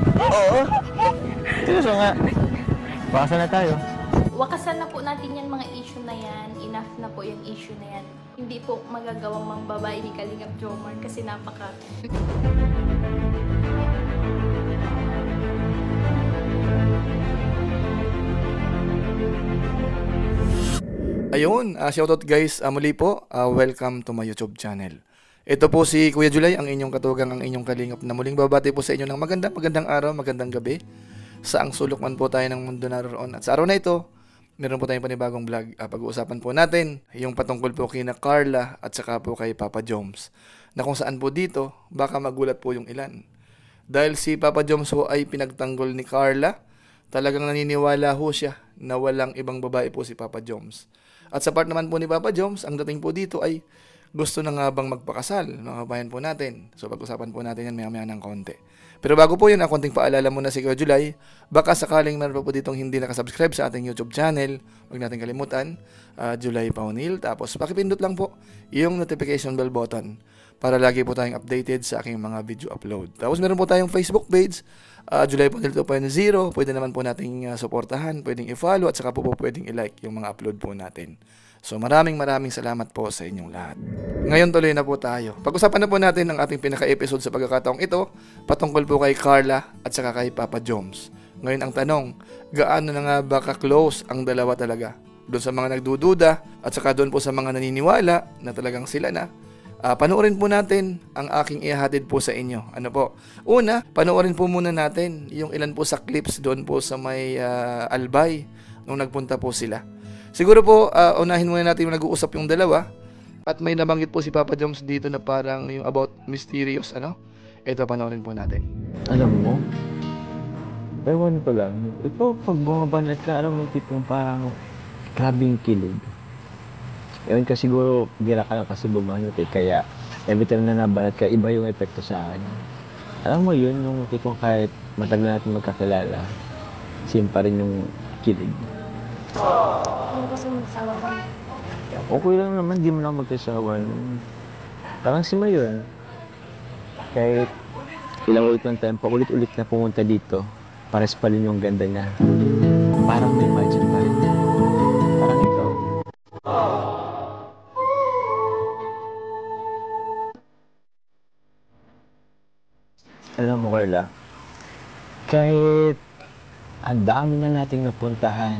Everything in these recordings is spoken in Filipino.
Oo. Seryoso nga. Wakasan na tayo. Wakasan na po natin yan mga issue na yan. Enough na po yung issue na yan. Hindi po magagawang mga babae ni Kalingap Jomar kasi napaka... Ayun, shoutout guys, muli po, welcome to my YouTube channel. Ito po si Kuya Julay, ang inyong katugang, ang inyong kalingap na muling babati po sa inyo ng magandang araw, magandang gabi. Saang sulok man po tayo ng mundo naroon. At sa araw na ito, meron po tayong panibagong vlog. Pag-uusapan po natin yung patungkol po kina Carla at saka po kay Papa Joms. Na kung saan po dito, baka magulat po yung ilan. Dahil si Papa Joms po ay pinagtanggol ni Carla, talagang naniniwala ho siya na walang ibang babae po si Papa Joms. At sa part naman po ni Papa Joms, ang dating po dito ay gusto na nga bang magpakasal, mga kabayan po natin. So pag-usapan po natin yan maya-maya ng konti. Pero bago po yun, konting paalala muna si Kuya Julay, baka sakaling meron pa po ditong hindi nakasubscribe sa ating YouTube channel, huwag natin kalimutan, Julay Paunil. Tapos pakipindot lang po yung notification bell button para lagi po tayong updated sa aking mga video upload. Tapos meron po tayong Facebook page, Julay Paunil 2.0, pwede naman po nating suportahan, pwedeng i-follow at saka po pwedeng i-like yung mga upload po natin. So maraming salamat po sa inyong lahat. Ngayon tuloy na po tayo. Pag-usapan na po natin ang ating pinaka-episode sa pagkakataong ito, patungkol po kay Carla at saka kay Papa Joms. Ngayon ang tanong, gaano na nga ba ka-close ang dalawa talaga? Doon sa mga nagdududa at saka doon po sa mga naniniwala na talagang sila na. Panoorin po natin ang aking ihahatid po sa inyo. Ano po? Una, panoorin po muna natin yung ilan po sa clips doon po sa may Albay nung nagpunta po sila. Siguro po, unahin muna natin yung nag-uusap yung dalawa. At may nabanggit po si Papa Joms dito na parang yung about mysterious, ano? Ito, panoorin po natin. Alam mo, ewan ko lang. Ito, pag bumabanat ka, alam mo, tipong parang grabing kilig. Ewan ka siguro, gira ka lang kasi bumanat eh. Kaya, every time na nabanat ka, iba yung epekto sa akin. Alam mo yun, yung tipong kahit matagal natin magkakilala, same pa rin yung kilig. Ano gusto mo magsawa ka? Okay lang naman, di mo na magkasawa. Parang si Mayor. Kahit ilang ulit ng tempo, ulit-ulit na pumunta dito, pares pa rin yung ganda niya. Parang may magic pa rin. Parang ikaw. Alam mo, Carla, kahit ang dami na nating napuntahan,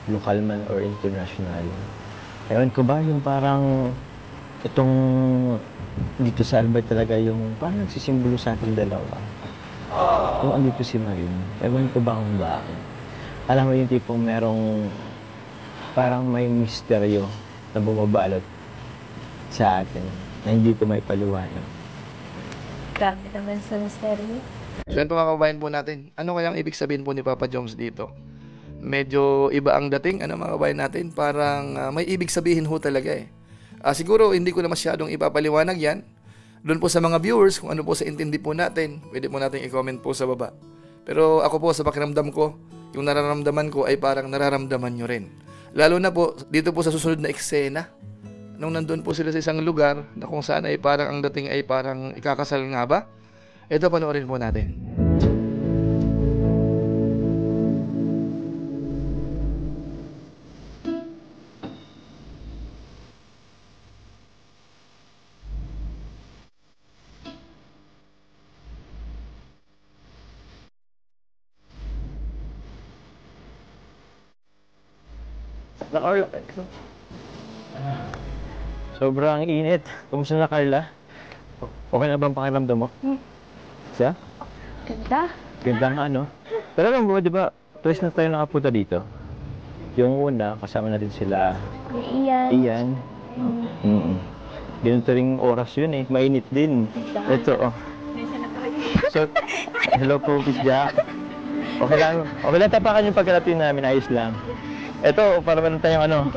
lokal man or international. Ewan ko ba, yung parang itong dito sa Albay talaga yung parang nagsisimbolo sa ating dalawa. Kung andito si Marin, ewan ko ba kung bakit. Alam mo yung tipong merong parang may misteryo na bumabalot sa atin na hindi ko may paliwanag. Grabe naman sa misteryo. So yan po mga kabayan po natin. Ano kayang ibig sabihin po ni Papa Joms dito? Medyo iba ang dating, ano mga kabayan natin? Parang may ibig sabihin ho talaga eh. Siguro hindi ko na masyadong ipapaliwanag yan. Doon po sa mga viewers, kung ano po sa intindi po natin, pwede po natin i-comment po sa baba. Pero ako po sa pakiramdam ko, yung nararamdaman ko ay parang nararamdaman nyo rin. Lalo na po dito po sa susunod na eksena. Nung nandun po sila sa isang lugar na kung saan ay parang ang dating ay parang ikakasal nga ba? Ito panoorin po natin. Sobrang init. Kumusta na, Carla? Okay na ba ang pakiramdam mo? Siya? Ganda. Ganda nga, no? Pero alam mo, di ba, twice na tayo nakapunta dito. Yung una, kasama natin sila Ian. Ganito ring oras yun eh. Mainit din. Ito, oh. So, hello po, Miss Jack. Okay lang. Okay lang, tapakan yung pagkarating namin. Ayos lang. Ito, para meron tayong ano.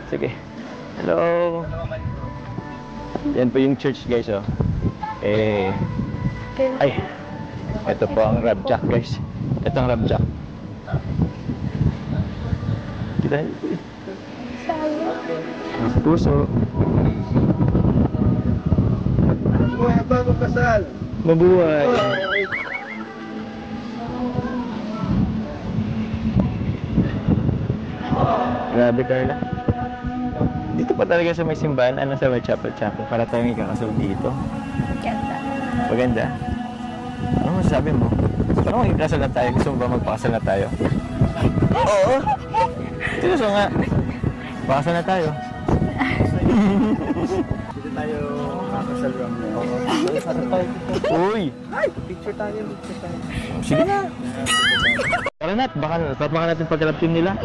Sige. Hello. Yan po yung church, guys, oh. Ay. Ito po ang Rabjack, guys. Ito ang Rabjack. Kita niyo po eh. Ang puso. Buhay bago kasal. Mabuhay. Grabe, Carla. Dito pa talaga sa may simbahan, sa may chapel para tayong ikakasal dito. Ganda. Maganda. Ano masasabi mo? Parang ikasal na tayo. Gusto mo ba magpakasal na tayo? Oo. Gusto nga. Pakasal na tayo. Dito tayo kakasal ram na. Oo. Uy! Picture tayo. Sige na. Tara na. Baka natin pagkalap team nila.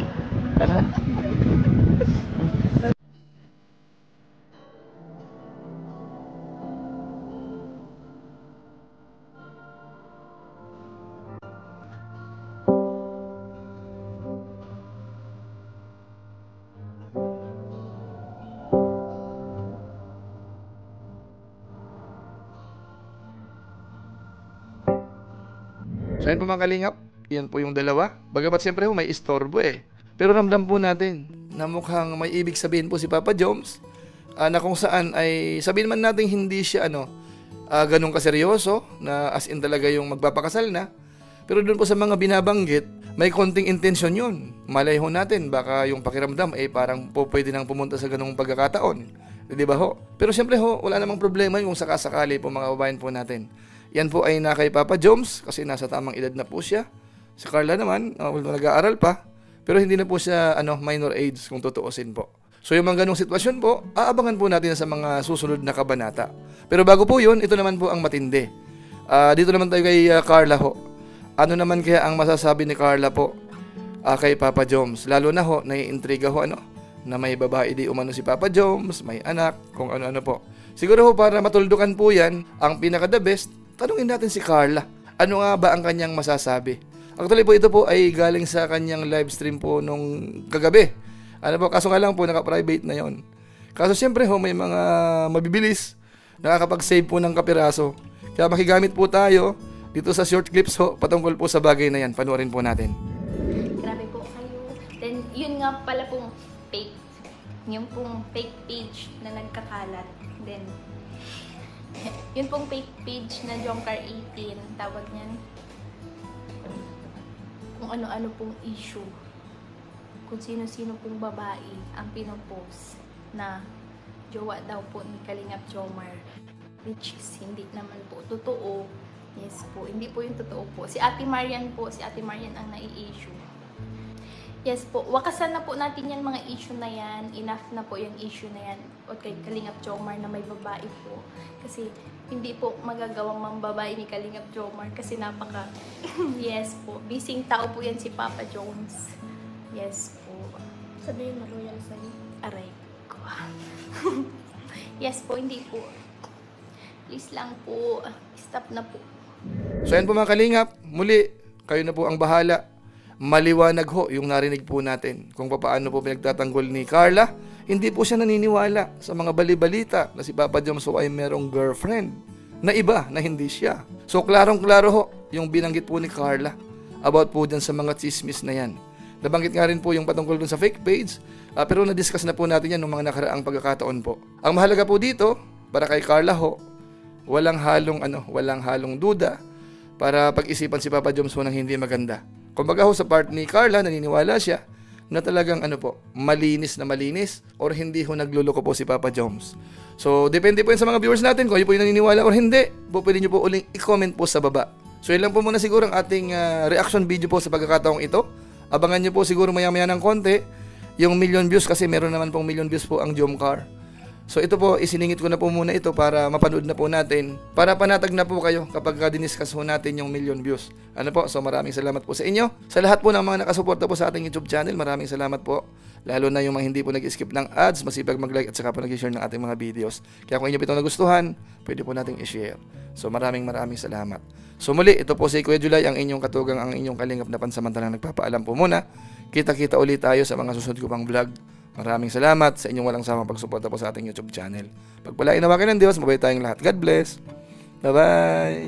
Tara na. So yun po mga kalingap, yan po yung dalawa. Bagamat siyempre po may istorbo eh. Pero ramdam po natin na mukhang may ibig sabihin po si Papa Joms, na kung saan ay sabihin man natin hindi siya ganun kaseryoso na as in talaga yung magpapakasal na. Pero doon po sa mga binabanggit, may konting intensyon yun. Malay ho natin, baka yung pakiramdam ay parang po pwede nang pumunta sa ganung pagkakataon. Di ba ho? Pero siyempre ho, wala namang problema kung sakasakali po mga babayan po natin. Yan po ay na kay Papa Joms kasi nasa tamang edad na po siya. Si Carla naman, nag-aaral pa. Pero hindi na po siya minor age kung tutuusin po. So yung mga ganong sitwasyon po, aabangan po natin sa mga susunod na kabanata. Pero bago po yun, ito naman po ang matindi. Dito naman tayo kay Carla ho. Ano naman kaya ang masasabi ni Carla po kay Papa Joms? Lalo na ho, naiintriga ho na may babae di umano si Papa Joms, may anak, kung ano-ano po. Siguro ho para matuldukan po yan, ang pinaka-the best, tanungin natin si Carla. Ano nga ba ang kanyang masasabi? Actually po ito po ay galing sa kanyang live stream po nung kagabi. Kaso nga lang po naka-private na yon. Kaso siyempre ho may mga mabibilis, nakakapag-save po ng kapiraso. Kaya makigamit po tayo dito sa short clips ho patungkol po sa bagay na yan. Panoorin po natin. Grabe po kayo. Then, yun nga pala pong fake. Yung pong fake page na nagkakalat. Then, yun pong fake page na Jomcar 18, tawag niyan. Kung ano-ano pong issue. Kung sino-sino pong babae ang pinopost na jowa daw po ni Kalingap Jomar. Which is hindi naman po totoo. Yes po, hindi po yung totoo po. Si Ate Marian ang nai-issue. Yes po, wakasan na po natin yan mga issue na yan. Enough na po yung issue na yan. O kay Kalingap Jomar na may babae po. Kasi hindi po magagawang mambabae ni Kalingap Jomar kasi napaka yes po, bising tao po yan si Papa Jones. Yes po. Sabihin mo royal sa'yo. Aray ko. Yes po, hindi po. Please lang po. Stop na po. So yan po mga kalingap, muli, kayo na po ang bahala. Maliwanag ho yung narinig po natin kung paano po pinagtatanggol ni Carla. Hindi po siya naniniwala sa mga bali-balita na si Papa Joms ay merong girlfriend na iba na hindi siya. So klarong-klaro ho yung binanggit po ni Carla about po dyan sa mga chismis na yan. Nabanggit nga rin po yung patungkol dun sa fake page, pero na-discuss na po natin yan ng mga nakaraang pagkakataon po. Ang mahalaga po dito, para kay Carla ho, walang halong duda para pag-isipan si Papa Joms po ng hindi maganda. Kumbaga ho sa part ni Carla, naniniwala siya na talagang malinis na malinis or hindi ho nagluloko po si Papa Joms. So, depende po yun sa mga viewers natin kung kayo po yung naniniwala or hindi. Pwede nyo po uling i-comment po sa baba. So, yun lang po muna siguro ang ating reaction video po sa pagkakataong ito. Abangan nyo po siguro maya-maya ng konti yung million views kasi meron naman pong million views po ang Jomcar. So ito po, isiningit ko na po muna ito para mapanood na po natin. Para panatag na po kayo kapag diniscuss po natin yung million views. So maraming salamat po sa inyo. Sa lahat po ng mga nakasuporta po sa ating YouTube channel, maraming salamat po. Lalo na yung mga hindi po nag-skip ng ads, masipag mag-like at saka po nag-share ng ating mga videos. Kaya kung inyo po ito nagustuhan, pwede po nating i-share. So maraming salamat. So muli, ito po si Kuya July, ang inyong katugang, ang inyong kalingap na pansamantalang nagpapaalam po muna. Kita-kita ulit tayo sa mga susunod ko pang vlog. Maraming salamat sa inyong walang samang pagsuporta po sa ating YouTube channel. Pagpalain nawa kayo ng Diyos, mabay tayong lahat. God bless. Bye-bye.